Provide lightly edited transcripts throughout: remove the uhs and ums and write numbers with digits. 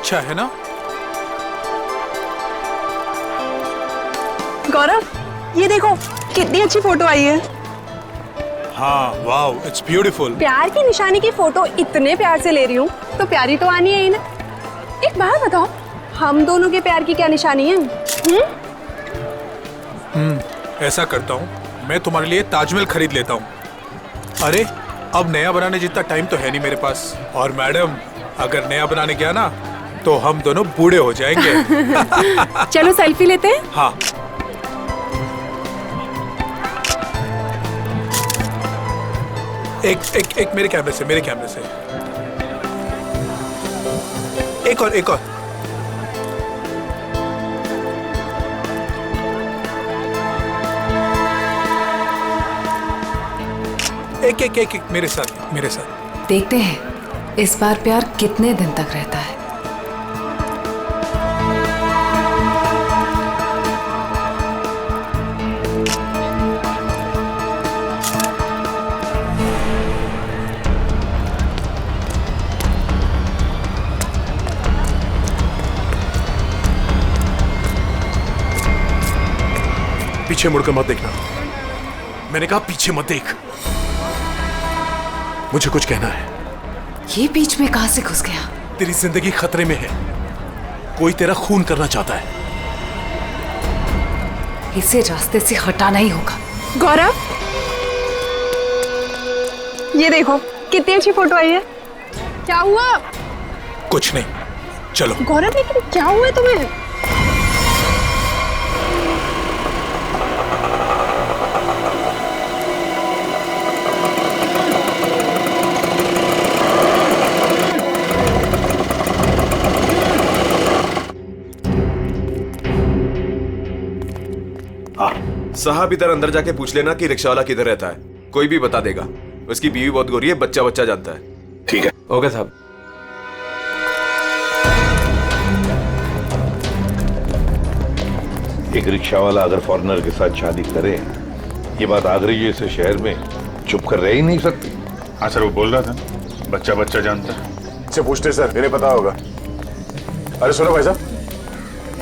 अच्छा है ना? गौरव, ये देखो कितनी अच्छी फोटो आई है। हाँ, वाओ, इट्स ब्यूटीफुल। प्यार की निशानी की फोटो इतने प्यार से ले रही हूँ तो प्यारी तो आनी है ही ना। एक बात बताओ, हम दोनों के प्यार की क्या निशानी है? ऐसा करता हूँ, मैं तुम्हारे लिए ताजमहल खरीद लेता हूँ। अरे, अब नया बनाने जितना टाइम तो है नहीं मेरे पास। और मैडम, अगर नया बनाने गया ना तो हम दोनों बूढ़े हो जाएंगे। चलो सेल्फी लेते हैं। हाँ। एक मेरे कैमरे से, एक और एक मेरे साथ। देखते हैं इस बार प्यार कितने दिन तक रहता है। पीछे मुड़कर मत देखना। मैंने कहा पीछे मत देख। मुझे कुछ कहना है। ये बीच में कहां से घुस गया? तेरी जिंदगी खतरे में है। कोई तेरा खून करना चाहता है। इसे रास्ते से हटाना ही होगा। गौरव, ये देखो कितनी अच्छी फोटो आई है। क्या हुआ? कुछ नहीं, चलो। गौरव, लेकिन क्या हुआ है तुम्हें? साहब, इधर अंदर जाके पूछ लेना कि रिक्शा वाला किधर रहता है। कोई भी बता देगा। उसकी बीवी बहुत गोरी है, बच्चा जानता है। ठीक है। ओके साहब। एक रिक्शा वाला अगर फॉरेनर के साथ शादी करे, ये बात आगरे जैसे शहर में चुप कर रह ही नहीं सकती। हाँ सर, वो बोल रहा था बच्चा जानता है। इससे पूछते सर, इन्हें पता होगा। अरे सुनो भाई साहब,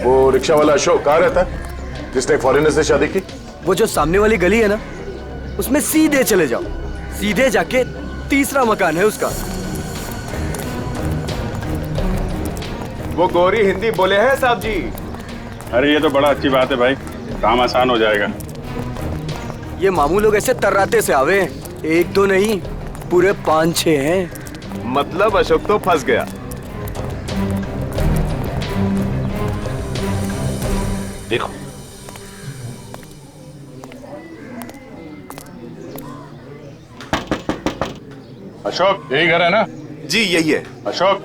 वो रिक्शा वाला अशोक कहाँ रहता है जिसने फॉरेनर से शादी की? वो जो सामने वाली गली है ना, उसमें सीधे चले जाओ। सीधे जाके तीसरा मकान है उसका। वो गोरी हिंदी बोले हैं साहब जी। अरे ये तो बड़ा अच्छी बात है भाई, काम आसान हो जाएगा। ये मामू लोग ऐसे तर्राते से आवे हैं। एक दो नहीं, पूरे 5-6 हैं। मतलब अशोक तो फंस गया। देखो, अशोक, यही घर है ना? जी यही है। अशोक,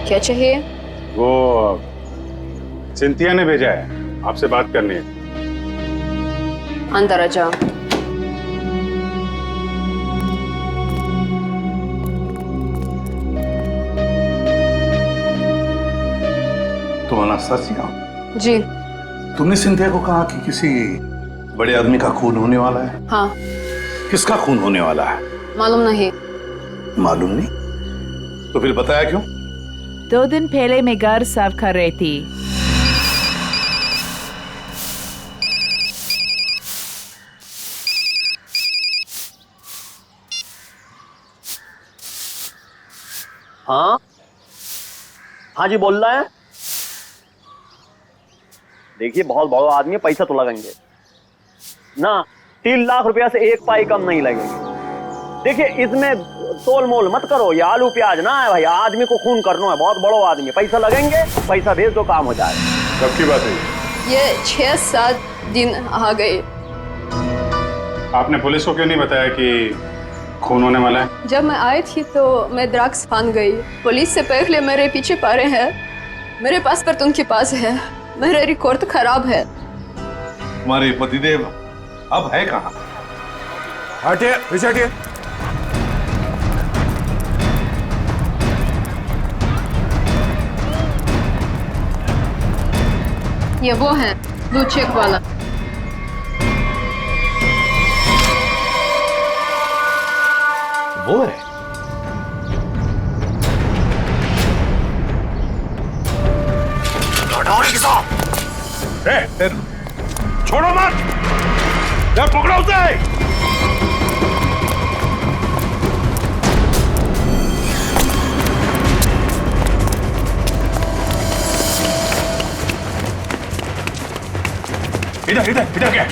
क्या चाहिए? वो सिंथिया ने भेजा है, आपसे बात करनी है। अंदर आ जाओ। तुम अनास्तासिया हो? जी। तुमने सिंथिया को कहा कि किसी बड़े आदमी का खून होने वाला है? हाँ। किसका खून होने वाला है? मालूम नहीं। मालूम नहीं? तो फिर बताया क्यों? 2 दिन पहले मैं घर साफ कर रही थी। हाँ हाँ जी, बोल रहा है। देखिए, बहुत बड़ा आदमी है, पैसा तो लगेंगे ना। 3 लाख रुपया से एक पाई कम नहीं लगेंगे। देखिए, इसमें तोल मोल मत करो। ये आलू प्याज ना है भाई, आदमी को खून करना है। बहुत बड़ा आदमी है, पैसा लगेंगे, पैसा भेज दो, काम हो जाएगा। कब की बात है ये 6-7 दिन आ गए। आपने पुलिस को क्यों नहीं बताया कि खून होने वाला है? जब मैं आई थी तो मैं ड्रग्स फान गई। पुलिस से पहले मेरे पीछे पड़े हैं। मेरे पासपोर्ट उनके पास है। मेरा रिकॉर्ड खराब है। तुम्हारे पतिदेव अब है कहाँ? हटिए, पीछे हटिए। ये वो है ब्लू चेक वाला। वो है। छोड़ो मत, पकड़ो उसे। इधर इधर इधर क्या?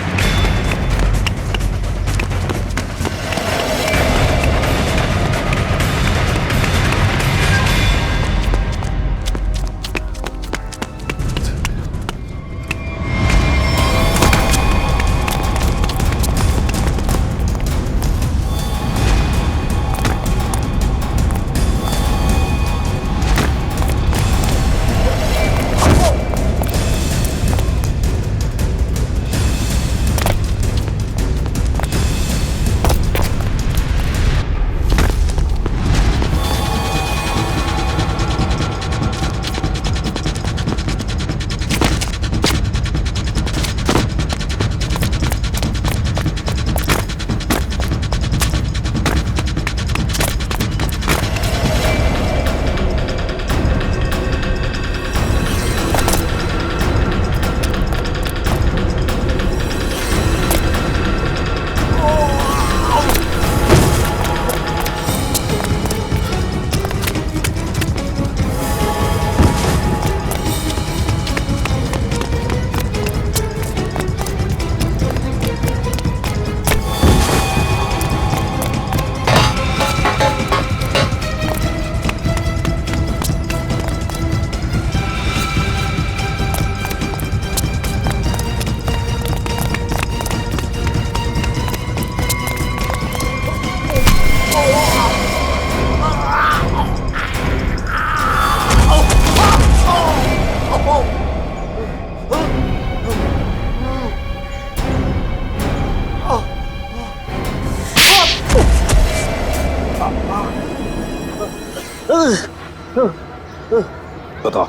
बताओ,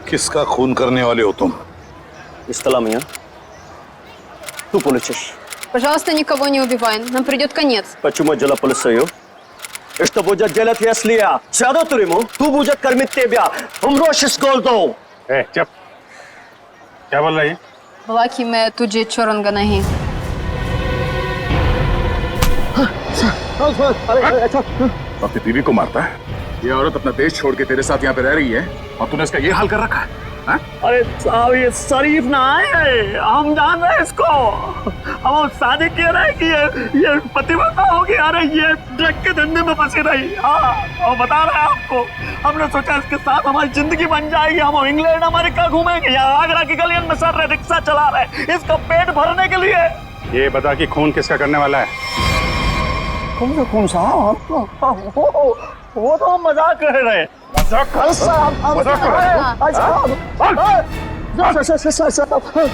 किसका खून करने वाले हो तुम? Истала меня. Ту полицейский. Пожалуйста, никого не убивай, нам придет конец. Почему дело полицею? И что будет делать, если я сяду в тюрьму? Ту будет кормить тебя. Умрешь с голоду. चुप। क्या बोल रही है? बोला कि मैं तुझे छोड़ूंगा नहीं। अपनी बीवी को मारता है? ये औरत अपना देश छोड़ के तेरे साथ यहाँ पे रह रही है और तूने इसका ये हाल कर रखा है? अरे साहब, ये शरीफ ना है, हम जान रहे हैं इसको। हम शादी किए रहे कि ये पतिव्रता होगी। अरे ये ड्रग के धंधे में फंसी रही। हाँ, और बता रहे हैं आपको, हमने सोचा इसके साथ हमारी जिंदगी बन जाएगी। हम इंग्लैंड अमेरिका घूमेंगे, यहाँ आगरा की गलियों में सर रहे, रिक्शा चला रहे, इसका पेट भरने के लिए। ये बता कि खून किसका करने वाला है? कौन साहब? वो तो हम मजाक कर रहे हैं। मजाक कर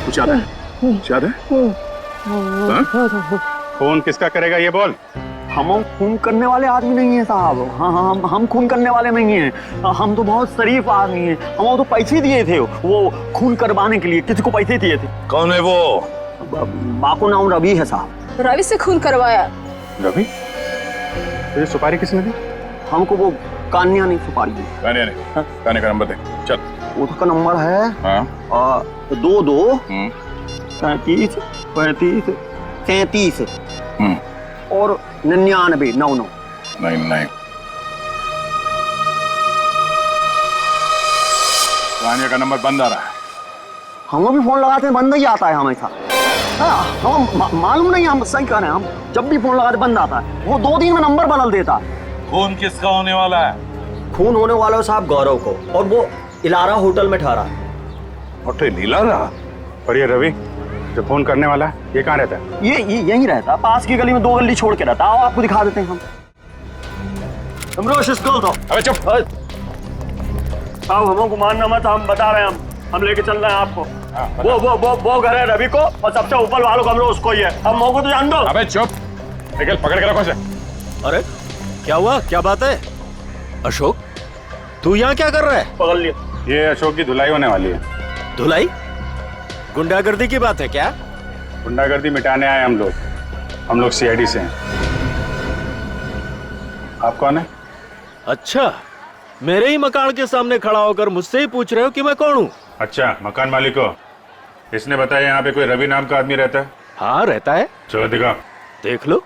कुछ याद है? याद है? खून किसका करेगा ये बोल। हम खून करने वाले आदमी नहीं है साहब। हाँ, हम खून करने वाले नहीं हैं। हम तो बहुत शरीफ आदमी हैं। हम तो पैसे दिए थे वो खून करवाने के लिए, किसी को पैसे दिए थे। कौन है वो? माँ को नाम रवि है साहब। रवि से खून करवाया। रवि? ये सुपारी किसने दी? हमको वो कान्या नहीं सुपारी दी। कान्या ने? कान्या का नंबर दे। चल। उसका नंबर है 22 35 35 33 और 99 99 99। कान्या का नंबर बंद आ रहा है। हम भी फोन लगाते हैं, बंद ही आता है हमेशा। हाँ, हम मालूम नहीं, हम सही कह रहे हैं। हम जब भी फोन लगाते बंद आता है। वो 2 दिन में नंबर बदल देता है। खून किसका होने वाला है? खून होने वाला है साहब गौरव को, और वो इलारा होटल में ठहरा है। होटल इलारा? और ये रवि जो फोन करने वाला है, ये कहाँ रहता है? ये यहीं रहता, पास की गली में 2 गली छोड़ के रहता। आओ आपको दिखा देते हैं हम। अबे चुप। साहब हमको मानना मत, हम बता रहे हैं। हम लेके चल रहे हैं आपको। वो घर है रवि को, और सबसे ऊपर वालों कमरा उसको ही है। अब मौको तो जान दो। अबे चुप, निकल, पकड़ के रखो इसे। अरे क्या हुआ, क्या बात है? अशोक, तू यहाँ क्या कर रहा है? पकड़ लिया। ये अशोक की धुलाई होने वाली है। धुलाई? गुंडागर्दी की बात है क्या? गुंडागर्दी मिटाने आए हम लोग। CID से हैं। आप कौन है? अच्छा, मेरे ही मकान के सामने खड़ा होकर मुझसे ही पूछ रहे हो कि मैं कौन हूँ? अच्छा, मकान मालिक हो। इसने बताया यहाँ पे कोई रवि नाम का आदमी रहता है? हाँ, रहता है। चलो दिखाओ। देख लो।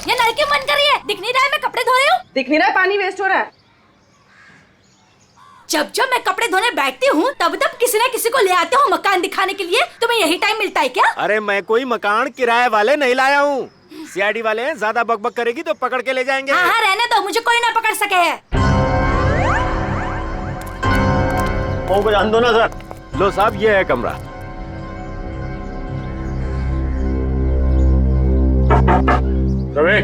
ये नल क्यों बंद कर रही है? दिख नहीं रहा है मैं कपड़े धो रही हूँ? दिख नहीं रहा है, पानी वेस्ट हो रहा है। जब जब मैं कपड़े धोने बैठती हूँ तब तब किसी न किसी को ले आते हो मकान दिखाने के लिए। तुम्हें यही टाइम मिलता है क्या? अरे मैं कोई मकान किराए वाले नहीं लाया हूँ। सीआईडी वाले हैं, ज्यादा बकबक करेगी तो पकड़ के ले जाएंगे। हाँ हाँ रहने दो, मुझे कोई ना पकड़ सके है। को जान दो ना सर। लो साहब, ये है कमरा। रवि,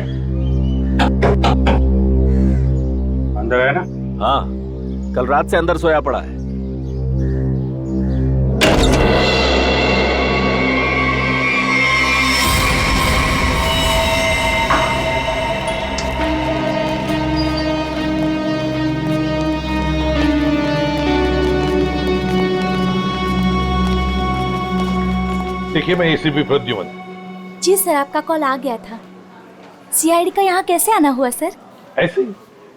अंदर है ना? हाँ, कल रात से अंदर सोया पड़ा है। देखिए, मैं एसीपी प्रद्युमन। जी सर, आपका कॉल आ गया था। सीआईडी का यहाँ कैसे आना हुआ सर? ऐसे ही,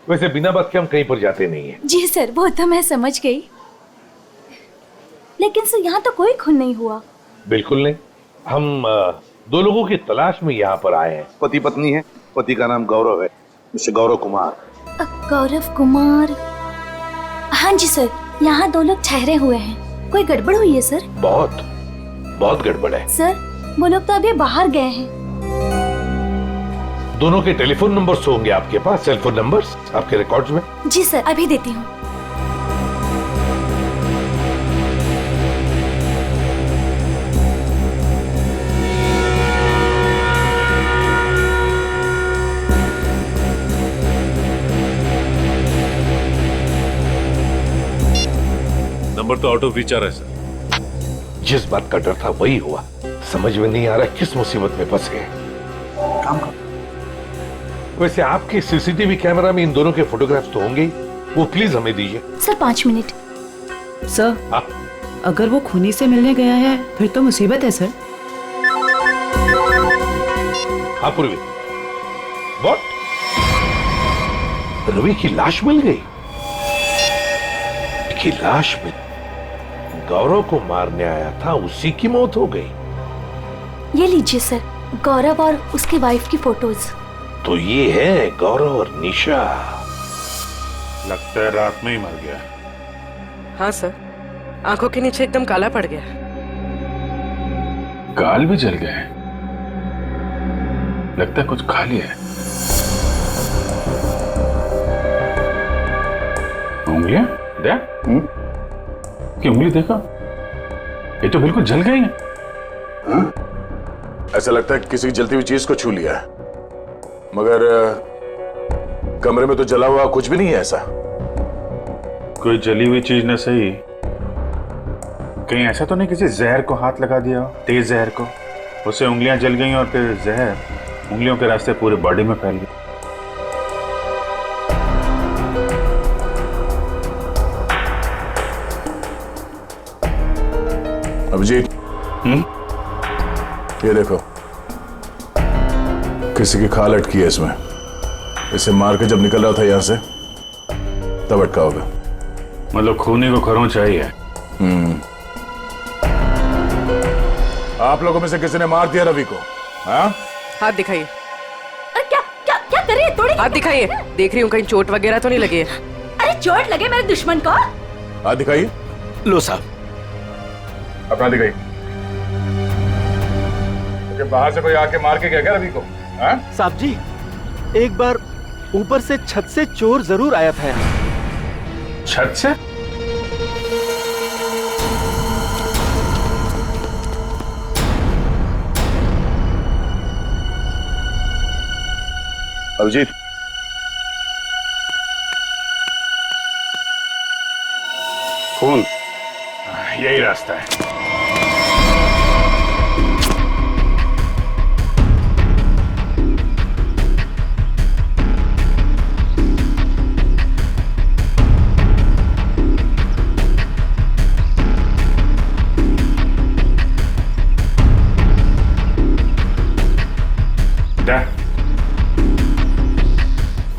वैसे बिना बात के हम कहीं पर जाते नहीं है। जी सर, वो तो मैं समझ गई, लेकिन सर यहाँ तो कोई खून नहीं हुआ। बिल्कुल नहीं। हम दो लोगों की तलाश में यहाँ पर आए हैं। पति पत्नी है। पति का नाम गौरव है, मिस्टर गौरव कुमार। गौरव कुमार? हाँ जी सर, यहाँ 2 लोग ठहरे हुए हैं। कोई गड़बड़ हुई है सर? बहुत गड़बड़ है सर। वो लोग तो अभी बाहर गए हैं। दोनों के टेलीफोन नंबर्स होंगे आपके पास, सेलफोन नंबर्स आपके रिकॉर्ड्स में? जी सर, अभी देती हूँ। नंबर तो आउट ऑफ रीच आ रहा है सर। जिस बात का डर था वही हुआ। समझ में नहीं आ रहा किस मुसीबत में फंस गए। वैसे आपके सीसीटीवी कैमरा में इन दोनों के फोटोग्राफ्स तो होंगे ही, वो प्लीज हमें दीजिए। Sir 5 minute. सर, हाँ? अगर वो खूनी से मिलने गया है फिर तो मुसीबत है सर। हाँ पूर्वी, व्हाट? रवि की लाश मिल गई? की लाश में गौरव को मारने आया था, उसी की मौत हो गई। ये लीजिए सर, गौरव और उसकी वाइफ की फोटोज। तो ये है गौरव और निशा। लगता है रात में ही मर गया। हाँ सर, आंखों के नीचे एकदम काला पड़ गया। गाल भी जल गए। लगता है कुछ खा लिया है। उंगलियां देख। कि उंगली देखो, ये तो बिल्कुल जल गई है। ऐसा लगता है किसी जलती हुई चीज को छू लिया है, मगर कमरे में तो जला हुआ कुछ भी नहीं है। ऐसा कोई जली हुई चीज न सही, कहीं ऐसा तो नहीं किसी जहर को हाथ लगा दिया हो, तेज जहर को, उससे उंगलियां जल गई और फिर जहर उंगलियों के रास्ते पूरे बॉडी में फैल गया। अभिजीत, ये देखो, किसी की खाल अटकी है इसमें। इसे मार के जब निकल रहा था यहां से तब अटका होगा। मतलब खूनी को खरों चाहिए। आप लोगों में से किसी ने मार दिया रवि को? हाँ? हाथ दिखाइए। अरे क्या क्या क्या कर रही है? थोड़ी हाथ दिखाइए। देख रही हूँ कहीं चोट वगैरह तो नहीं लगी है। अरे चोट लगे मेरे दुश्मन को? हाथ दिखाइए। लो साहब, अपना दिखाइए। तो बाहर से कोई आके मार के गया क्या रवि को? हाँ? साहब जी, एक बार ऊपर से छत से चोर जरूर आया था यहाँ। छत से? अभिजीत, खून, यही रास्ता है।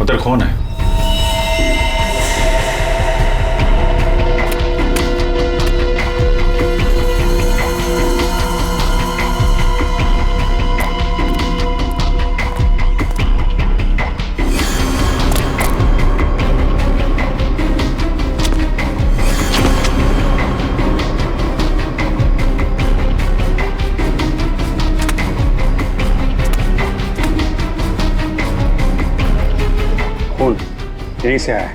उधर कौन है? यहीं से आया है।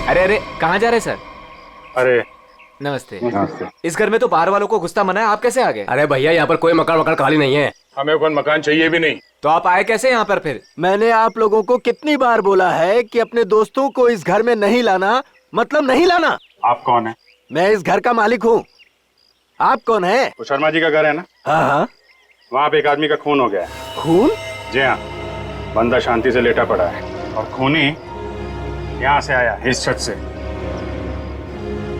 अरे अरे कहाँ जा रहे सर? अरे नमस्ते। नमस्ते। इस घर में तो बाहर वालों को घुसता मना है, आप कैसे आ गए? अरे भैया यहाँ पर कोई मकान खाली नहीं है। हमें कोई मकान चाहिए भी नहीं। तो आप आए कैसे यहाँ पर फिर? मैंने आप लोगों को कितनी बार बोला है कि अपने दोस्तों को इस घर में नहीं लाना, मतलब नहीं लाना। आप कौन है? मैं इस घर का मालिक हूँ। आप कौन है? वो शर्मा जी का घर है ना? हाँ हाँ। वहाँ पे एक आदमी का खून हो गया है। खून? जी हाँ, बंदा शांति से लेटा पड़ा है और खूनी यहाँ से आया, इस छत से।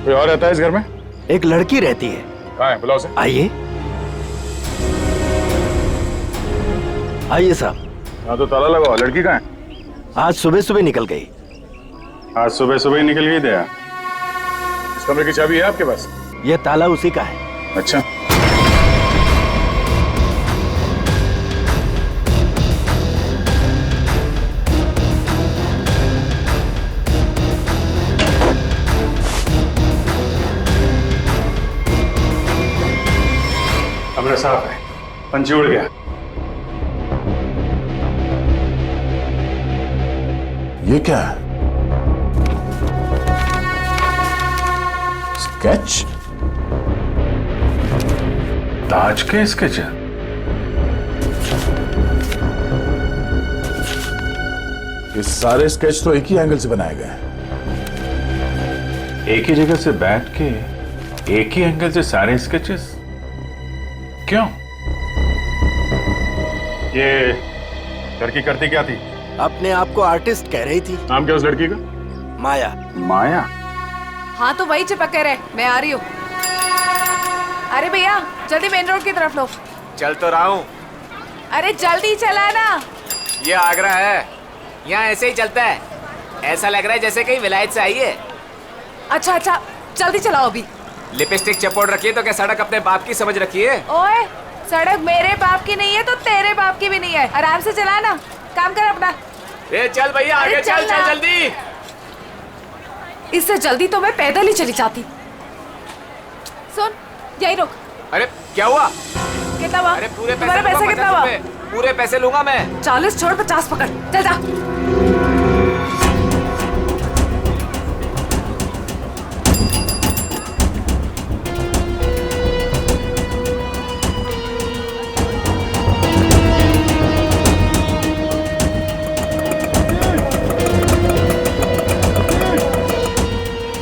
कोई और रहता है इस घर में? एक लड़की रहती है। कहाँ है? बुलाओ उसे। आइए आइए साहब। हाँ तो ताला लगाओ। लड़की कहाँ है? आज सुबह सुबह निकल गई। आज सुबह सुबह ही निकल गई दया। इस कमरे की चाबी है आपके पास? ये ताला उसी का है। अच्छा। कमरा साफ है, पंछी उड़ गया। ये क्या है? स्केच? ताज के स्केच है? ये सारे स्केच तो एक ही एंगल से बनाए गए हैं। एक ही जगह से बैठ के एक ही एंगल से सारे स्केचेस? क्यों? ये लड़की करती क्या थी? अपने आप को आर्टिस्ट कह रही थी। नाम क्या उस लड़की का? माया। माया? हाँ तो वही चिपक रहे, मैं आ रही हूँ। अरे भैया जल्दी मेन रोड की तरफ लो। चल तो रहा हूँ। अरे जल्दी चला ना। ये आगरा है, यहाँ ऐसे ही चलता है। ऐसा लग रहा है जैसे कहीं विलायत से आई है। अच्छा अच्छा जल्दी चलाओ अभी। लिपस्टिक चपोड़ रखी है तो क्या सड़क अपने बाप की समझ रखी है? ओए सड़क मेरे बाप की नहीं है तो तेरे बाप की भी नहीं है। आराम से चला ना, काम कर अपना। ए चल भैया आगे चल चल जल्दी। इससे जल्दी तो मैं पैदल ही चली जाती। सुन यही रुक। अरे क्या हुआ? कितना हुआ? अरे पूरे तुम्हारे पैसे कितना हुआ? पूरे पैसे लूंगा मैं। 40 छोड़ 50 पकड़, चल जा।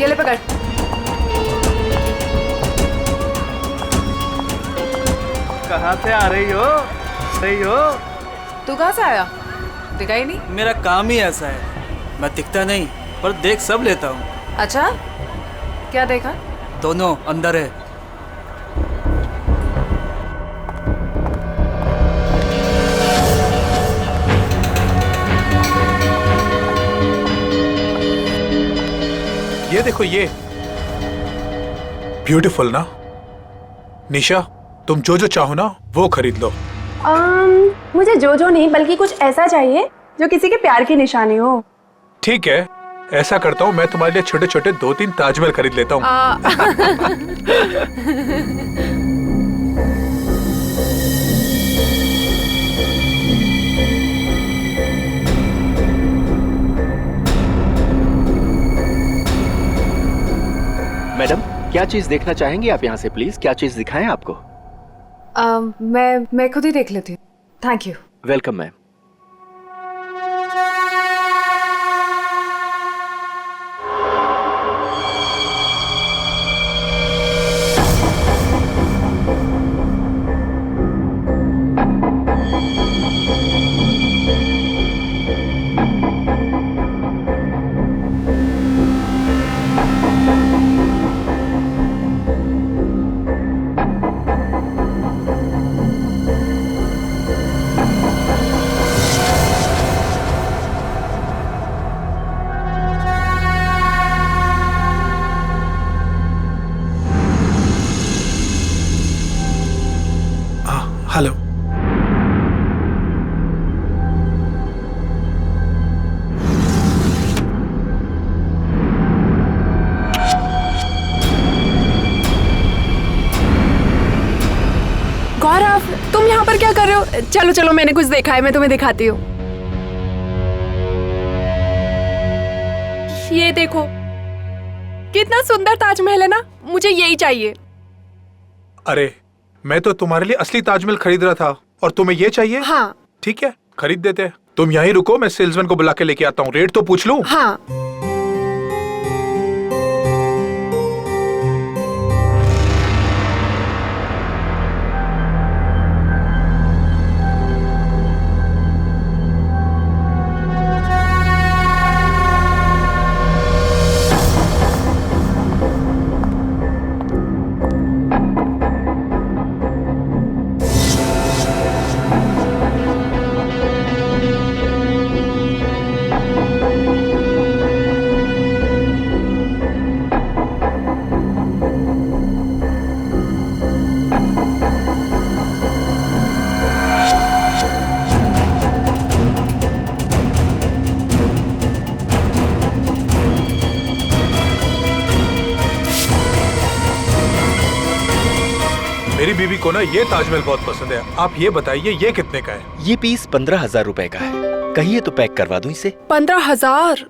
ये ले पकड़। कहाँ से आ रही हो? तू कहाँ से आया? दिखा ही नहीं। मेरा काम ही ऐसा है, मैं दिखता नहीं पर देख सब लेता हूँ। अच्छा क्या देखा? दोनों अंदर है। ये देखो ये ब्यूटीफुल ना। निशा तुम जो जो चाहो ना वो खरीद लो। मुझे जो जो नहीं बल्कि कुछ ऐसा चाहिए जो किसी के प्यार की निशानी हो। ठीक है ऐसा करता हूँ, मैं तुम्हारे लिए छोटे छोटे 2-3 ताजमहल खरीद लेता हूँ। मैडम क्या चीज देखना चाहेंगी आप यहाँ से? प्लीज क्या चीज दिखाएं आपको? मैं खुद ही देख लेती हूँ। Thank you. Welcome ma'am. यहाँ पर क्या कर रहे हो? चलो चलो, मैंने कुछ देखा है, मैं तुम्हें दिखाती हूँ। ये देखो, कितना सुंदर ताजमहल है ना, मुझे यही चाहिए। अरे मैं तो तुम्हारे लिए असली ताजमहल खरीद रहा था और तुम्हें ये चाहिए? हाँ। ठीक है, खरीद देते हैं। तुम यहीं रुको, मैं सेल्समैन को बुला के लेके आता हूँ। रेट तो पूछ लूं? हाँ। मेरी बीवी को ना ये ताजमहल बहुत पसंद है। आप ये बताइए ये कितने का है? ये पीस 15,000 रुपए का है। कहिए तो पैक करवा दूं इसे। 15,000?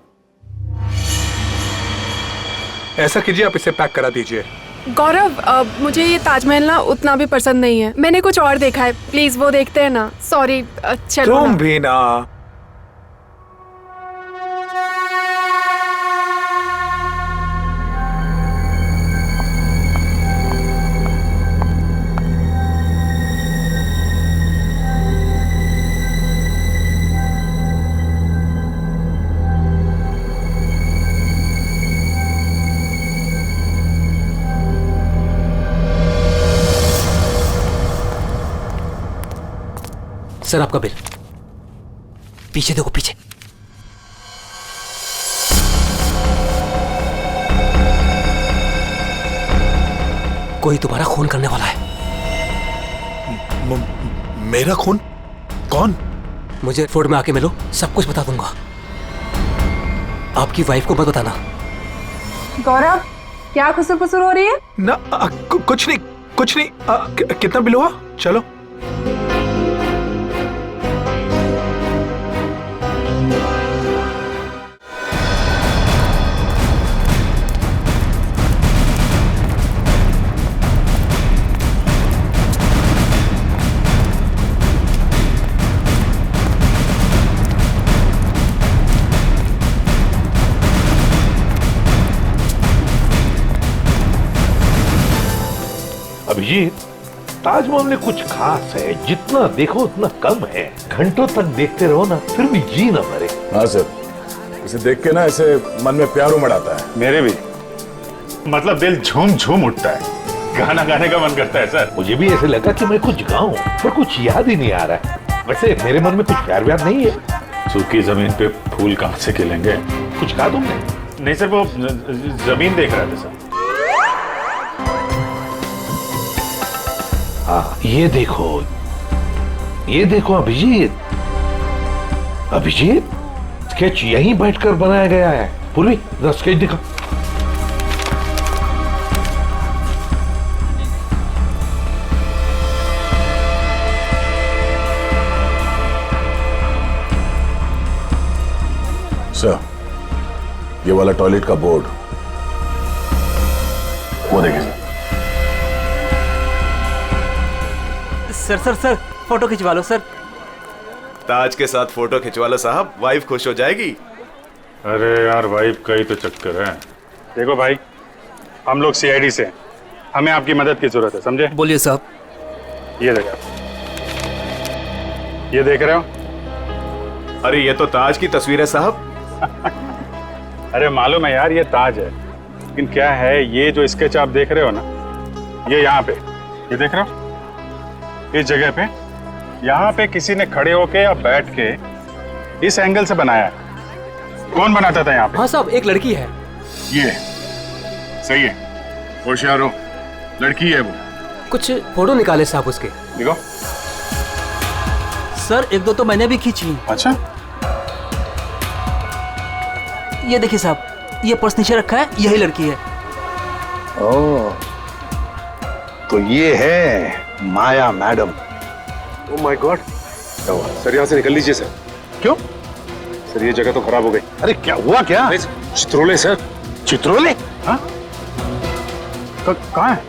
ऐसा कीजिए, आप इसे पैक करा दीजिए। गौरव, मुझे ये ताजमहल ना उतना भी पसंद नहीं है, मैंने कुछ और देखा है। प्लीज वो देखते हैं ना। सॉरी, चलो। तुम भी ना। सर आपका बिल। पीछे देखो, पीछे। कोई तुम्हारा खून करने वाला है। मेरा खून? कौन? मुझे फोर्ट में आके मिलो, सब कुछ बता दूंगा। आपकी वाइफ को मत बताना। गौरव, क्या खुसुर-फुसुर हो रही है? ना कुछ नहीं, कुछ नहीं। कितना बिल हुआ? चलो। अभिजीत, ताजमहल में कुछ खास है, जितना देखो उतना कम है। घंटों तक देखते रहो ना, फिर भी जी ना भरे। हाँ सर, इसे देख के ना ऐसे मन में प्यार उमड़ आता है। मेरे भी, मतलब दिल झूम झूम उठता है, गाना गाने का मन करता है सर। मुझे भी ऐसे लगा कि मैं कुछ गाऊं, पर कुछ याद ही नहीं आ रहा है। वैसे मेरे मन में कुछ प्यार व्यार नहीं है। सूखी जमीन पे फूल कहाँ से खिलेंगे? कुछ कहा तुमने? नहीं सर, वो जमीन देख रहा था सर। हाँ, ये देखो अभिजीत। अभिजीत, स्केच यहीं बैठकर बनाया गया है। पूर्वी, जरा स्केच दिखा। सर, ये वाला टॉयलेट का बोर्ड, वो देखिए सर, फोटो खिंचवा लो सर। ताज के साथ फोटो खिंचवा लो साहब, वाइफ खुश हो जाएगी। अरे यार, वाइफ का ही तो चक्कर है। देखो भाई, हम लोग सीआईडी से हैं, हमें आपकी मदद की जरूरत है, समझे? बोलिए साहब। ये देखो, ये देख रहे हो? अरे ये तो ताज की तस्वीर है साहब। अरे मालूम है यार, ये ताज है, लेकिन क्या है, ये जो स्केच आप देख रहे हो ना, ये यहाँ पे, ये देख रहे हो, इस जगह पे, यहाँ पे किसी ने खड़े होके या बैठ के इस एंगल से बनाया है। कौन बनाता था यहाँ पे? हाँ साहब, एक लड़की है। ये सही है, होशियार हो, लड़की है वो। कुछ फोटो निकाले साहब उसके। देखो सर, एक दो तो मैंने भी खींची। अच्छा, ये देखिए साहब, ये पर्स नीचे रखा है, यही लड़की है। ओह, तो ये है माया मैडम। ओह माय गॉड, क्या हुआ सर? यहाँ से निकल लीजिए सर। क्यों सर? ये जगह तो खराब हो गई। अरे क्या हुआ? क्या? चित्रोले सर। चित्रोले? हाँ कहाँ है?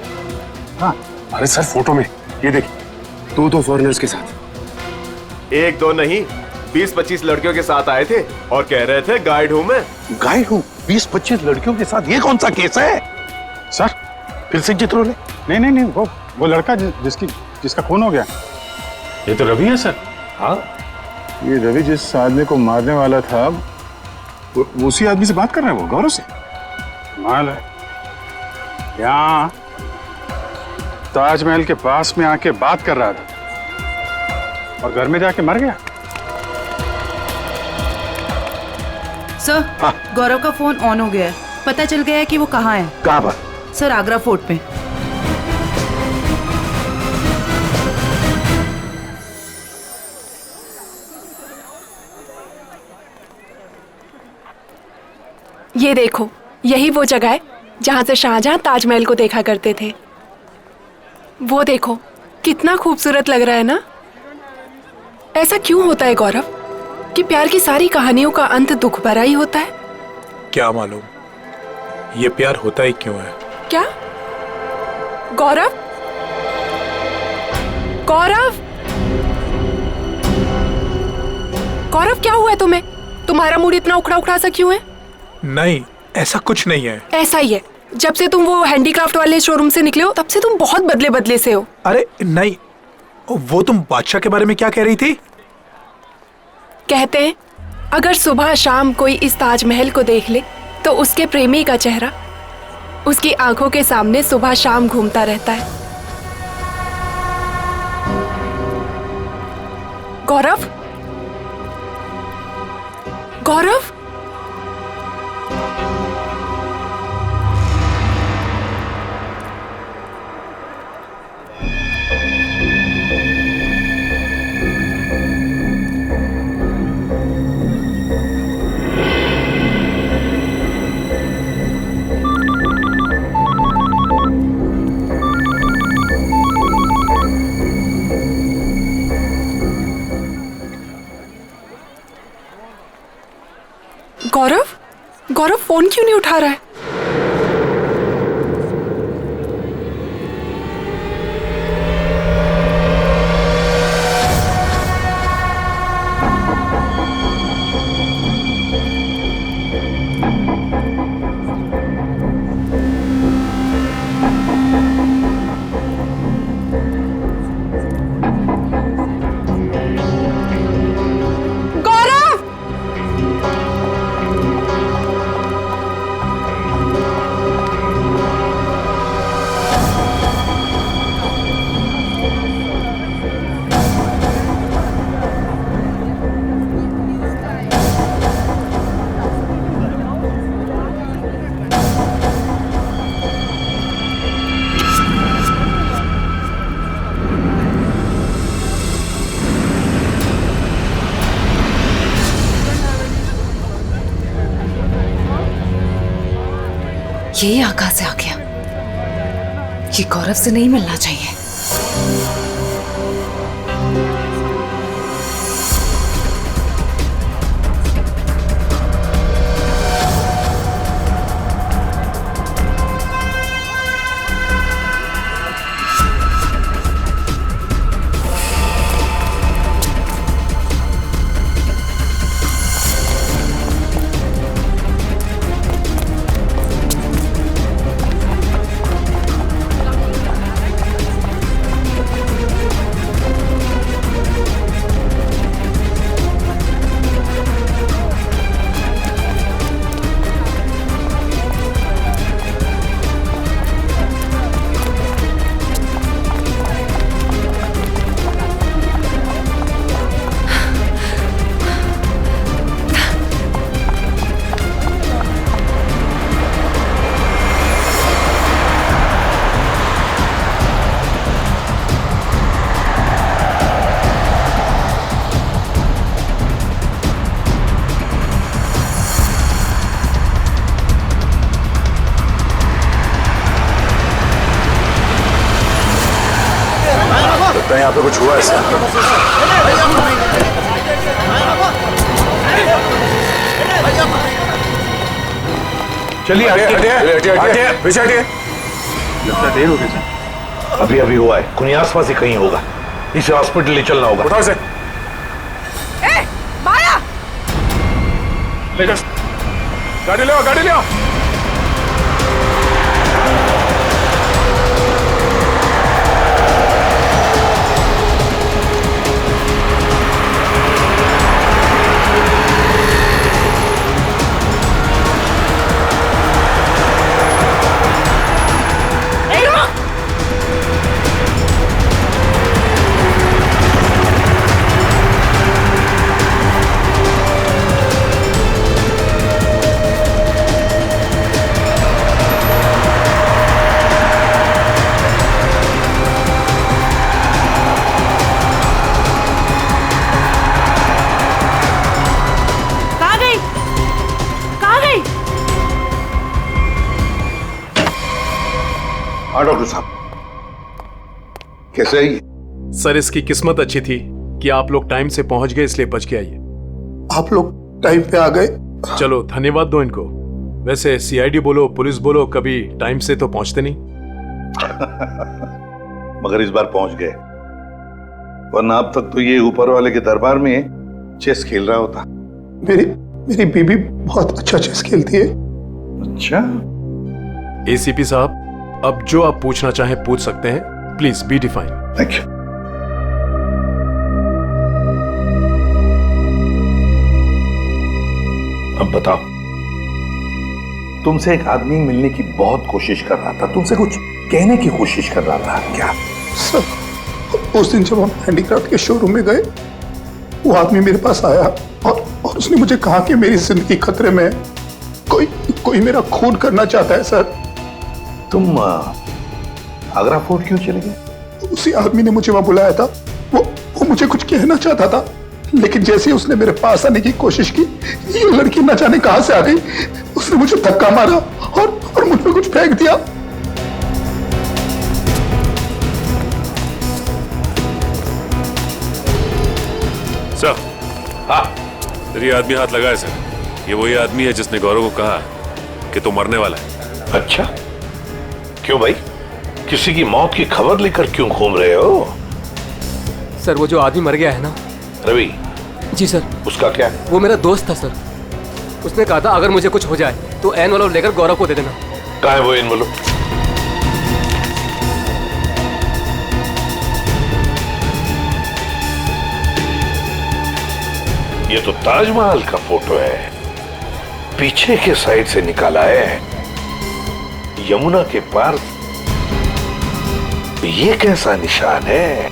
हाँ अरे सर फोटो में ये देखिए, दो फॉरेनर्स के साथ। एक दो नहीं, 20-25 लड़कियों के साथ आए थे और कह रहे थे गाइड हूं मैं। गाइड हूँ? 20-25 लड़कियों के साथ? ये कौन सा केस है सर? फिर से चित्रोले? नहीं, वो लड़का जिसका खून हो गया। ये तो रवि है सर। हाँ ये रवि जिस आदमी को मारने वाला था, वो उसी आदमी से बात कर रहे हैं, वो गौरव से। माल है यहाँ ताजमहल के पास में आके बात कर रहा था और घर में जाके मर गया। सर गौरव का फोन ऑन हो गया है, पता चल गया है कि वो कहाँ है। कहाँ पर? सर आगरा फोर्ट पे। ये देखो, यही वो जगह है जहां से शाहजहां ताजमहल को देखा करते थे। वो देखो कितना खूबसूरत लग रहा है ना। ऐसा क्यों होता है गौरव कि प्यार की सारी कहानियों का अंत दुख भरा ही होता है? क्या मालूम ये प्यार होता ही क्यों है। क्या गौरव? गौरव गौरव क्या हुआ है तुम्हें? तुम्हारा मूड इतना उखड़ा उखड़ा सा क्यों है? नहीं ऐसा कुछ नहीं है। ऐसा ही है, जब से तुम वो हैंडीक्राफ्ट वाले शोरूम से निकले हो तब से तुम बहुत बदले बदले से हो। अरे नहीं, वो तुम बादशाह के बारे में क्या कह रही थी? कहते हैं अगर सुबह शाम कोई इस ताजमहल को देख ले तो उसके प्रेमी का चेहरा उसकी आंखों के सामने सुबह शाम घूमता रहता है। गौरव गौरव गौरव गौरव फोन क्यों नहीं उठा रहा है? ये यहाँ कहाँ से आ गया? ये गौरव से नहीं मिलना चाहिए। है यहाँ पे कुछ हुआ है चलिए हटिए पीछे हटिए। लगता देर हो गई सर। अभी अभी हुआ है, कोई आसपास ही कहीं होगा, इसे हॉस्पिटल ले चलना होगा। उठाओ इसे। माया ले जा, गाड़ी ले आओ, गाड़ी ले आओ। हाँ डॉक्टर साहब, कैसे है ये? सर इसकी किस्मत अच्छी थी कि आप लोग टाइम से पहुंच गए, इसलिए बच के आइए। आप लोग टाइम पे आ गए। चलो धन्यवाद दो इनको। वैसे सीआईडी बोलो पुलिस बोलो, कभी टाइम से तो पहुंचते नहीं। मगर इस बार पहुंच गए, वरना अब तक तो ये ऊपर वाले के दरबार में चेस खेल रहा होता। मेरी बीबी बहुत अच्छा चेस खेलती है। अच्छा। एसीपी साहब, अब जो आप पूछना चाहें पूछ सकते हैं, please be define. Thank you. अब बताओ, तुमसे एक आदमी मिलने की बहुत कोशिश कर रहा था, तुमसे कुछ कहने की कोशिश कर रहा था, क्या? सर, उस दिन जब हम हैंडीक्राफ्ट के शोरूम में गए, वो आदमी मेरे पास आया और उसने मुझे कहा कि मेरी जिंदगी खतरे में है, कोई मेरा खून करना चाहता है। सर, तुम आगरा फोर्ट क्यों चले गए? उसी आदमी ने मुझे वहां बुलाया था। वो मुझे कुछ कहना चाहता था, लेकिन जैसे ही उसने मेरे पास आने की कोशिश की, ये लड़की न जाने कहां से आ गई। उसने मुझे धक्का मारा और मुझ पे कुछ फेंक दिया। सर, हाँ, तेरी आदमी हाथ लगाए सर। ये वही आदमी है जिसने गौरव को कहा कि तू मरने वाला है। अच्छा, क्यों भाई? किसी की मौत की खबर लेकर क्यों घूम रहे हो? सर, वो जो आदमी मर गया है ना, रवि। जी सर। उसका क्या? वो मेरा दोस्त था सर। उसने कहा था अगर मुझे कुछ हो जाए तो एनवलप लेकर गौरव को दे देना। कहाँ है वो एनवलप? ये तो ताजमहल का फोटो है, पीछे के साइड से निकाला है, यमुना के पार। ये कैसा निशान है?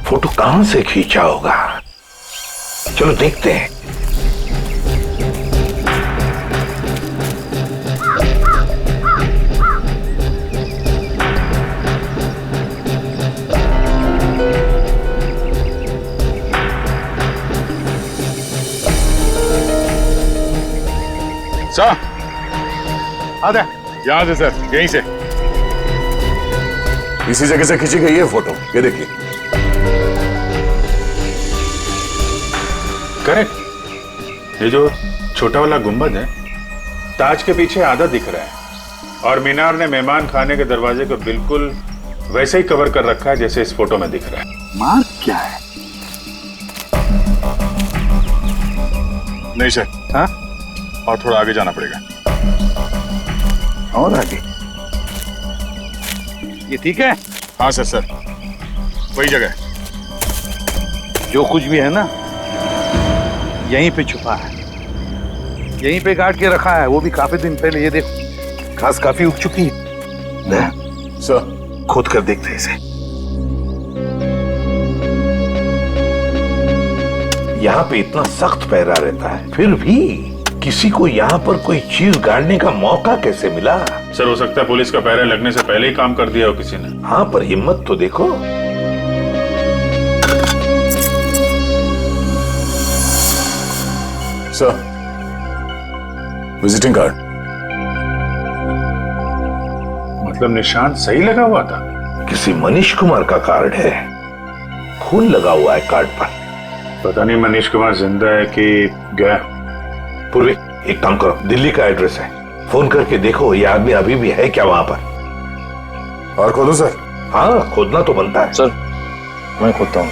फोटो कहां से खींचा होगा? चलो देखते हैं। सर, आ जाए यहां से सर, यहीं से। इसी जगह से खींची गई है फोटो, ये देखिए। करेक्ट। ये जो छोटा वाला गुंबद है, ताज के पीछे आधा दिख रहा है, और मीनार ने मेहमान खाने के दरवाजे को बिल्कुल वैसे ही कवर कर रखा है जैसे इस फोटो में दिख रहा है। मार्क क्या है? नहीं सर, हाँ, और थोड़ा आगे जाना पड़ेगा। और आगे? ये ठीक है? हाँ सर, वही जगह है। जो कुछ भी है ना, यहीं पे छुपा है, यहीं पे गाड़ के रखा है, वो भी काफी दिन पहले। ये देखो, घास काफी उग चुकी है। सर, खोद कर देखते हैं इसे। यहाँ पे इतना सख्त पहरा रहता है, फिर भी किसी को यहाँ पर कोई चीज गाड़ने का मौका कैसे मिला? सर, हो सकता है पुलिस का पहरा लगने से पहले ही काम कर दिया हो किसी ने। हाँ, पर हिम्मत तो देखो। Sir, visiting card. मतलब निशान सही लगा हुआ था? किसी मनीष कुमार का कार्ड है, खून लगा हुआ है कार्ड पर। पता नहीं मनीष कुमार जिंदा है कि गया। पूर्वी, एक काम करो, दिल्ली का एड्रेस है, फोन करके देखो ये आदमी अभी भी है क्या वहां पर। और खोदो सर? हाँ, खोदना तो बनता है। सर, मैं खोदता हूँ।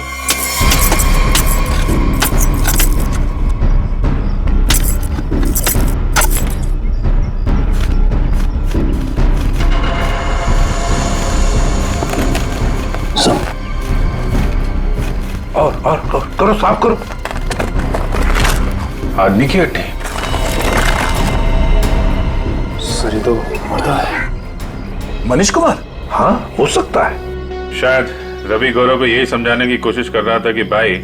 और करो, साफ करो। आदमी की हड्डी? सर ये तो मर्दा है। मनीष कुमार? हाँ, हो सकता है। शायद रवि गौरव को यही समझाने की कोशिश कर रहा था कि भाई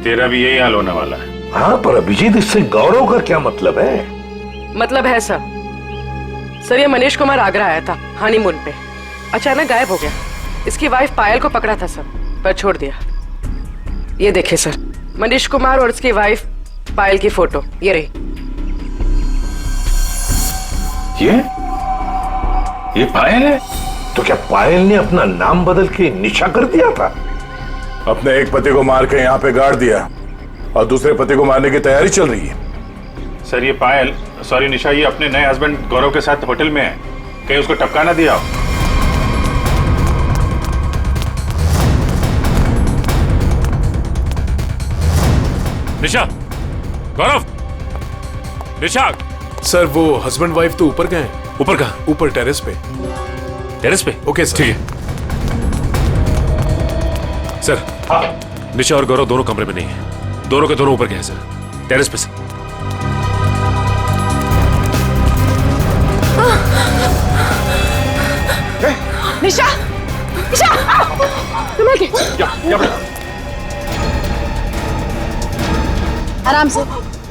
तेरा भी यही हाल होने वाला है। हाँ, पर अभिजीत इससे गौरव का क्या मतलब है? मतलब है सर, ये मनीष कुमार आगरा आया था हनीमून पे, अचानक गायब हो गया। इसकी वाइफ पायल को पकड़ा था सर, पर छोड़ दिया। ये देखिए सर, मनीष कुमार और उसकी वाइफ पायल की फोटो ये रही। ये पायल है? तो क्या पायल ने अपना नाम बदल के निशा कर दिया था? अपने एक पति को मार के यहाँ पे गाड़ दिया और दूसरे पति को मारने की तैयारी चल रही है। सर ये पायल, सॉरी निशा, ये अपने नए हस्बैंड गौरव के साथ होटल में है, कहीं उसको टपका ना दिया हो। निशा, गौरव, निशा। सर वो हस्बैंड वाइफ तो ऊपर गए हैं। ऊपर कहाँ? ऊपर टेरेस पे। टेरेस पे? Okay sir. ठीक है सर। निशा और गौरव दोनों कमरे में नहीं है, दोनों के दोनों ऊपर गए हैं सर, टेरेस पे सर। निशा, निशा, संभल के। आराम से,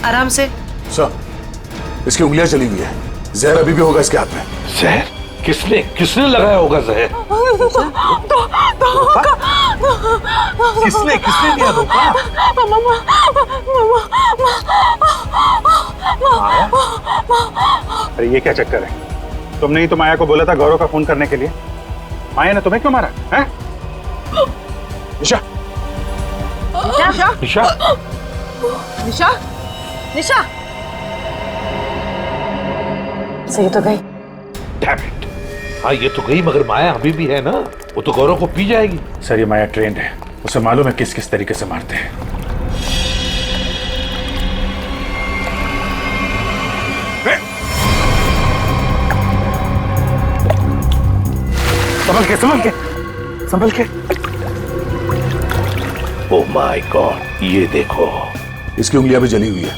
आराम से। सर, इसकी उंगलियां चली हुई है, जहर अभी भी होगा इसके हाथ में। जहर? किसने लगाया होगा जहर? किसने दिया धोखा? अरे ये क्या चक्कर है? तुमने ही तो माया को बोला था गौरव का फोन करने के लिए। माया ने तुम्हें क्यों मारा है? निशा, निशा, निशा, निशा, निशा। सही तो गई। Damn it! हाँ ये तो गई, मगर माया अभी भी है ना, वो तो गौरव को पी जाएगी। सर ये माया ट्रेंड है, उसे मालूम है किस किस तरीके से मारते हैं। संभल के। ओह माय गॉड, ये देखो, इसकी उंगलियां भी जली हुई है,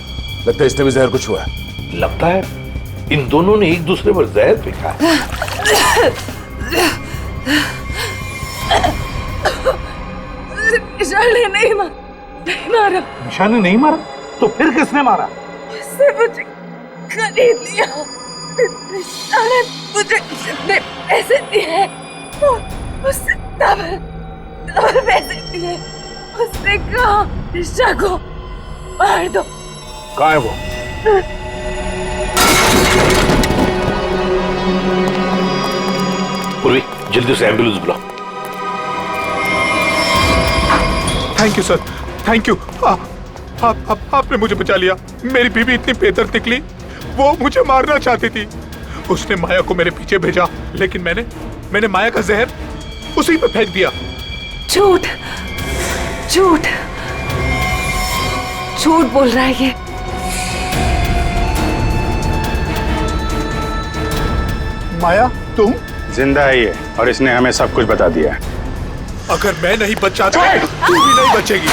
लगता है इसने भी जहर कुछ हुआ है। लगता है इन दोनों ने एक दूसरे पर जहर फेंका है। निशा ने नहीं मारा। निशा ने नहीं मारा? तो फिर किसने मारा? उसने मुझे खरीद लिया। निशा ने मुझे जितने पैसे दिए उससे डबल पैसे दिए। उसने कहा निशा को मार दो। कहाँ है वो? पूर्वी, जल्दी से एम्बुलेंस बुलाओ। Thank you sir, thank you. आपने मुझे बचा लिया। मेरी बीवी इतनी बेदर्द निकली, वो मुझे मारना चाहती थी। उसने माया को मेरे पीछे भेजा, लेकिन मैंने माया का जहर उसी पे फेंक दिया। झूठ झूठ झूठ बोल रहा है ये। माया तुम? जिंदा है ये, और इसने हमें सब कुछ बता दिया है। अगर मैं नहीं बच जाता तू भी नहीं बचेगी।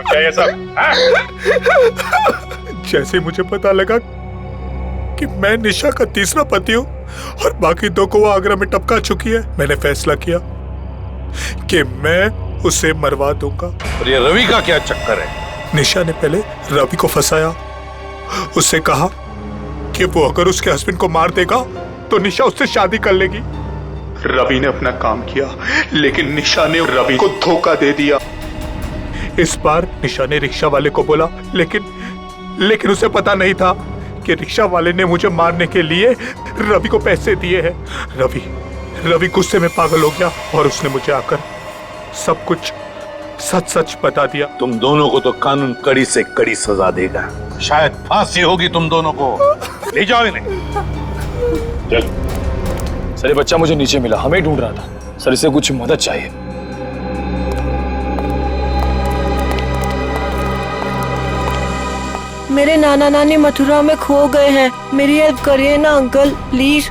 क्या ये सब? जैसे मुझे पता लगा कि मैं निशा का तीसरा पति हूँ और बाकी दो को वो आगरा में टपका चुकी है, मैंने फैसला किया कि मैं उसे मरवा दूंगा। और ये रवि का क्या चक्कर है? निशा ने पहले रवि को फंसाया, उससे कहा कि वो अगर उसके हस्बैंड को मार देगा तो निशा उससे शादी कर लेगी। रवि ने अपना काम किया, लेकिन निशा ने रवि को धोखा दे दिया। इस बार निशा ने रिक्शा वाले को बोला, लेकिन उसे पता नहीं था कि रिक्शा वाले ने मुझे मारने के लिए रवि को पैसे दिए हैं। रवि गुस्से में पागल हो गया और उसने मुझे आकर सब कुछ सच सच बता दिया। तुम दोनों को तो कानून कड़ी से कड़ी सजा देगा, शायद फांसी होगी तुम दोनों को। ले जाओ इन्हें। चल। सर ये बच्चा मुझे नीचे मिला, हमें ढूंढ रहा था सर, इसे कुछ मदद चाहिए। मेरे नाना नानी मथुरा में खो गए हैं, मेरी हेल्प करिए ना अंकल प्लीज।